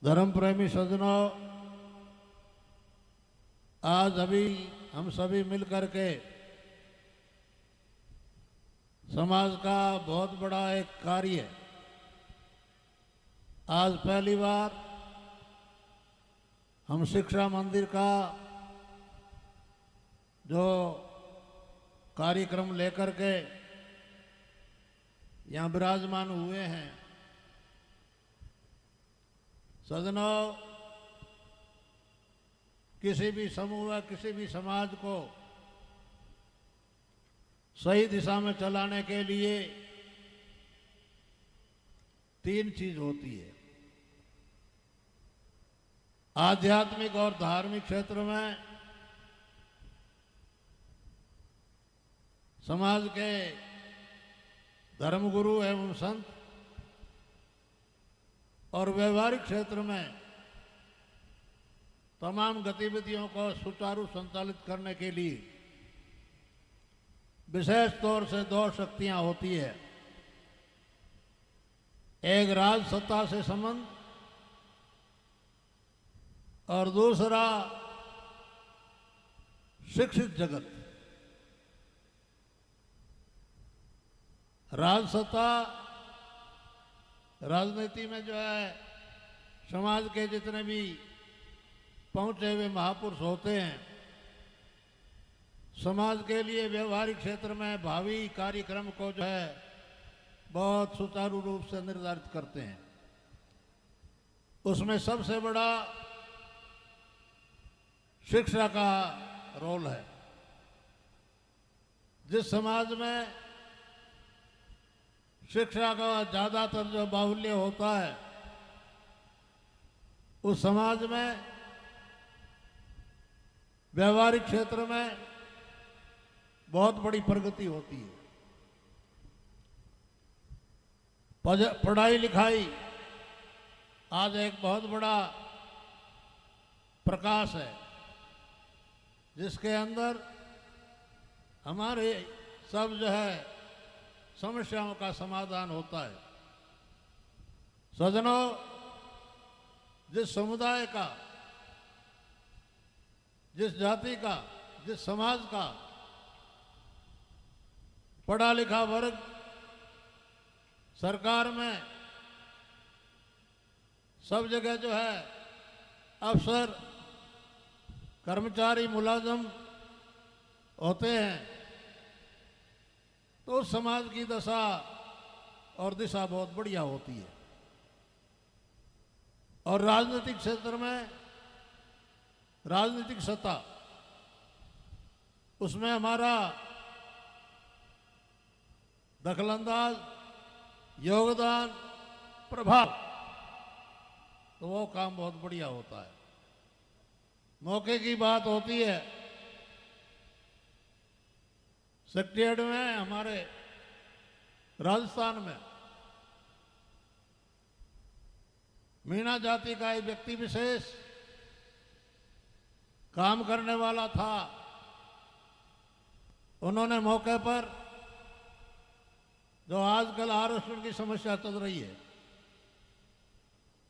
धर्म प्रेमी सज्जनों, आज अभी हम सभी मिलकर के समाज का बहुत बड़ा एक कार्य है। आज पहली बार हम शिक्षा मंदिर का जो कार्यक्रम लेकर के यहाँ विराजमान हुए हैं। सज्जनों, किसी भी समूह या किसी भी समाज को सही दिशा में चलाने के लिए तीन चीज होती है। आध्यात्मिक और धार्मिक क्षेत्र में समाज के धर्मगुरु एवं संत, और व्यवहारिक क्षेत्र में तमाम गतिविधियों को सुचारू संचालित करने के लिए विशेष तौर से दो शक्तियां होती है। एक राज सत्ता से संबंध और दूसरा शिक्षित जगत। राज सत्ता राजनीति में जो है समाज के जितने भी पहुंचे हुए महापुरुष होते हैं, समाज के लिए व्यवहारिक क्षेत्र में भावी कार्यक्रम को जो है बहुत सुचारू रूप से निर्धारित करते हैं। उसमें सबसे बड़ा शिक्षा का रोल है। जिस समाज में शिक्षा का ज्यादातर जो बाहुल्य होता है, उस समाज में व्यवहारिक क्षेत्र में बहुत बड़ी प्रगति होती है। पढ़ाई लिखाई आज एक बहुत बड़ा प्रकाश है, जिसके अंदर हमारे सब जो है समस्याओं का समाधान होता है। सज्जनों, जिस समुदाय का, जिस जाति का, जिस समाज का पढ़ा लिखा वर्ग सरकार में सब जगह जो है अफसर, कर्मचारी, मुलाजम होते हैं, तो उस समाज की दशा और दिशा बहुत बढ़िया होती है। और राजनीतिक क्षेत्र में राजनीतिक सत्ता, उसमें हमारा दखलंदाज, योगदान, प्रभाव, तो वो काम बहुत बढ़िया होता है। मौके की बात होती है, सेक्रेटरीट में हमारे राजस्थान में मीणा जाति का एक व्यक्ति विशेष काम करने वाला था। उन्होंने मौके पर जो आजकल आरक्षण की समस्या चल रही है,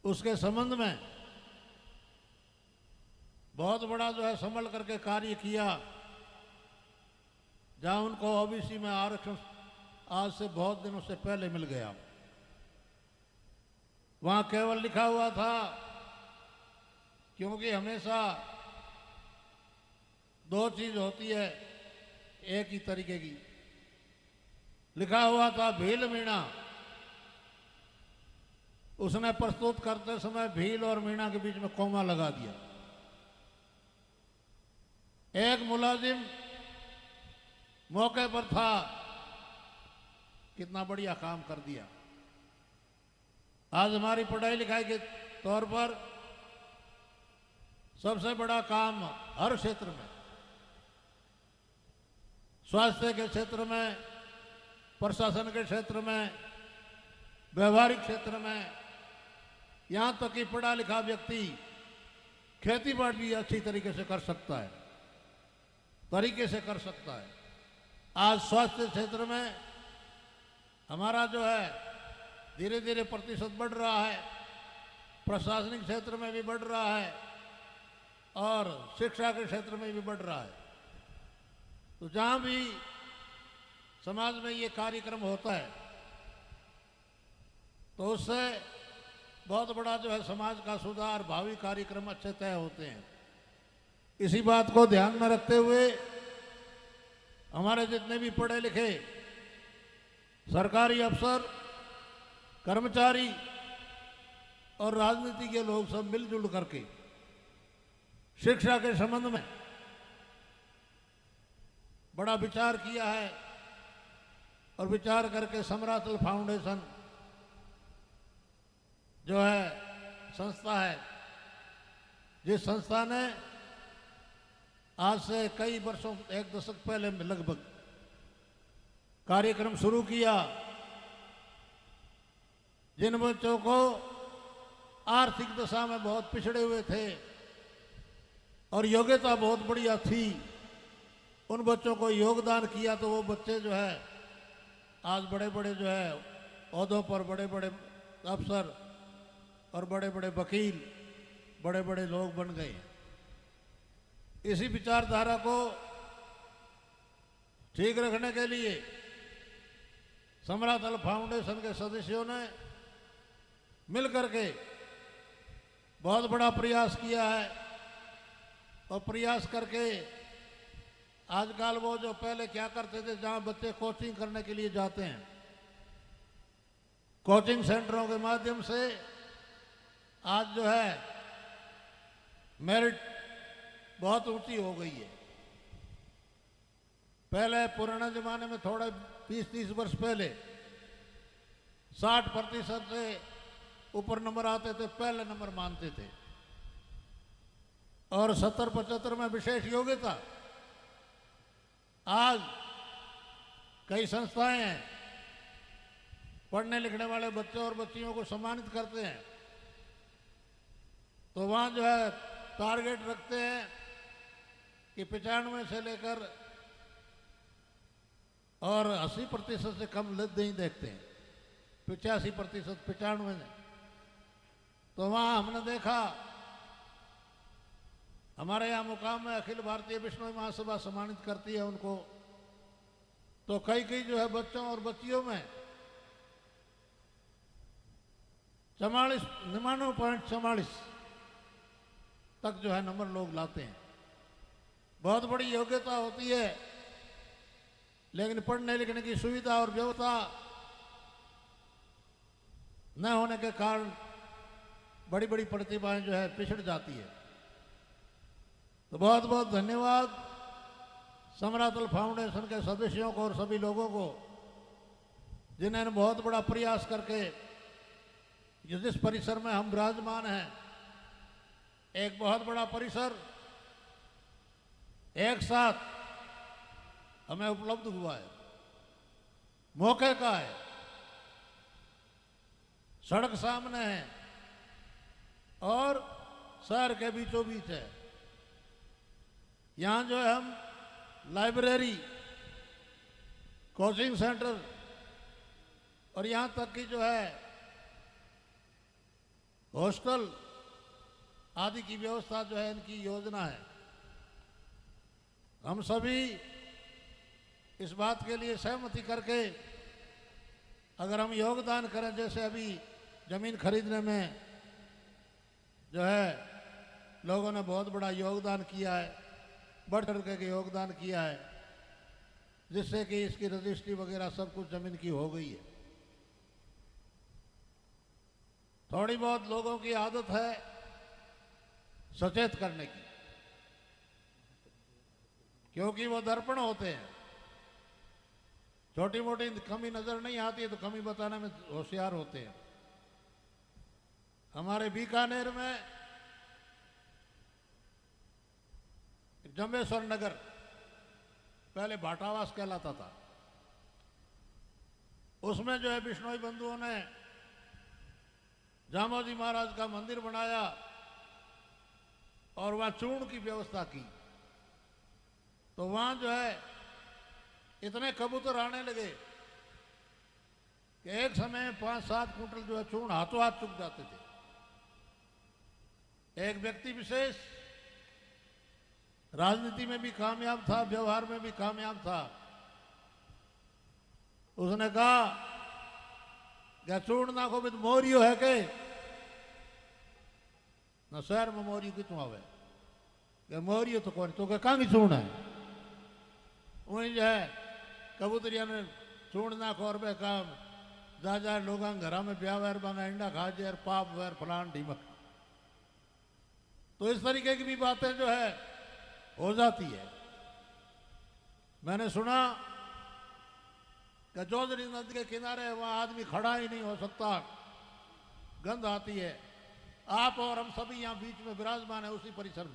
उसके संबंध में बहुत बड़ा जो है संभल करके कार्य किया। जहां उनको ओबीसी में आरक्षण आज से बहुत दिनों से पहले मिल गया, वहां केवल लिखा हुआ था, क्योंकि हमेशा दो चीज होती है एक ही तरीके की। लिखा हुआ था भील मीणा। उसने प्रस्तुत करते समय भील और मीणा के बीच में कोमा लगा दिया। एक मुलाजिम मौके पर था, कितना बढ़िया काम कर दिया। आज हमारी पढ़ाई लिखाई के तौर पर सबसे बड़ा काम हर क्षेत्र में, स्वास्थ्य के क्षेत्र में, प्रशासन के क्षेत्र में, व्यवहारिक क्षेत्र में, यहां तक कि पढ़ा लिखा व्यक्ति खेती बाड़ी अच्छी तरीके से कर सकता है। आज स्वास्थ्य क्षेत्र में हमारा जो है धीरे धीरे प्रतिशत बढ़ रहा है। प्रशासनिक क्षेत्र में भी बढ़ रहा है और शिक्षा के क्षेत्र में भी बढ़ रहा है। तो जहाँ भी समाज में ये कार्यक्रम होता है तो उससे बहुत बड़ा जो है समाज का सुधार, भावी कार्यक्रम अच्छे तय होते हैं। इसी बात को ध्यान में रखते हुए हमारे जितने भी पढ़े लिखे सरकारी अफसर, कर्मचारी और राजनीति के लोग सब मिलजुल करके शिक्षा के संबंध में बड़ा विचार किया है और विचार करके समरातल फाउंडेशन जो है संस्था है, जिस संस्था ने आज से कई वर्षों, 1 दशक पहले लगभग कार्यक्रम शुरू किया, जिन बच्चों को आर्थिक दशा में बहुत पिछड़े हुए थे और योग्यता बहुत बढ़िया थी, उन बच्चों को योगदान किया तो वो बच्चे जो है आज बड़े बड़े जो है ओहदों पर, बड़े बड़े अफसर और बड़े बड़े वकील, बड़े बड़े लोग बन गए। इसी विचारधारा को ठीक रखने के लिए समरातल फाउंडेशन के सदस्यों ने मिलकर के बहुत बड़ा प्रयास किया है और प्रयास करके आजकल वो जो पहले क्या करते थे, जहां बच्चे कोचिंग करने के लिए जाते हैं, कोचिंग सेंटरों के माध्यम से आज जो है मेरिट बहुत ऊंची हो गई है। पहले पुराने जमाने में थोड़े 20-30 वर्ष पहले 60% से ऊपर नंबर आते थे, पहले नंबर मानते थे, और 70-75 में विशेष योग्यता। आज कई संस्थाएं हैं, पढ़ने लिखने वाले बच्चों और बच्चियों को सम्मानित करते हैं, तो वहाँ जो है टारगेट रखते हैं कि 95 से लेकर और 80% से कम नहीं देखते हैं, 85%, 95। तो वहाँ हमने देखा, हमारे यहाँ मुकाम में अखिल भारतीय बिश्नोई महासभा सम्मानित करती है उनको, तो कई जो है बच्चों और बच्चियों में 99.44 तक जो है नंबर लोग लाते हैं। बहुत बड़ी योग्यता होती है, लेकिन पढ़ने लिखने की सुविधा और व्यवस्था न होने के कारण बड़ी बड़ी प्रतिभाएं जो है पिछड़ जाती है। तो बहुत बहुत धन्यवाद समरातल फाउंडेशन के सदस्यों को और सभी लोगों को, जिन्होंने बहुत बड़ा प्रयास करके जिस परिसर में हम विराजमान हैं, एक बहुत बड़ा परिसर एक साथ हमें उपलब्ध हुआ है, मौके का है, सड़क सामने है और शहर के बीचों बीच है। यहाँ जो है हम लाइब्रेरी, कोचिंग सेंटर और यहाँ तक कि जो है हॉस्टल आदि की व्यवस्था जो है, इनकी योजना है। हम सभी इस बात के लिए सहमति करके अगर हम योगदान करें, जैसे अभी जमीन खरीदने में जो है लोगों ने बहुत बड़ा योगदान किया है, बढ़ चढ़ के योगदान किया है, जिससे कि इसकी रजिस्ट्री वगैरह सब कुछ जमीन की हो गई है। थोड़ी बहुत लोगों की आदत है सचेत करने की, क्योंकि वो दर्पण होते हैं, छोटी मोटी कमी नजर नहीं आती है तो कमी बताने में होशियार होते हैं। हमारे बीकानेर में जंबेश्वर नगर पहले भाटावास कहलाता था, उसमें जो है बिश्नोई बंधुओं ने जामोजी महाराज का मंदिर बनाया और वहां चूर्ण की व्यवस्था की। तो वहां जो है इतने कबूतर आने लगे कि एक समय 5-7 कुंटल जो है चूर्ण हाथों हाथ चुक जाते थे। एक व्यक्ति विशेष राजनीति में भी कामयाब था, व्यवहार में भी कामयाब था। उसने कहा क्या चूड़ना को भी मोरियो है के न शहर में मोरियो कितों आवे क्या मोरियो तो कौन तो क्या चूर्ण है वही जो है कबूतरिया ने चूड़ना को और काम जा जा लोग घर में ब्याह वैर बांगा इंडा खा जे पाप वैर फलान ढीमक। तो इस तरीके की भी बातें जो है हो जाती है। मैंने सुना कि चौधरी नदी के किनारे वहां आदमी खड़ा ही नहीं हो सकता, गंध आती है। आप और हम सभी यहाँ बीच में विराजमान है उसी परिसर में।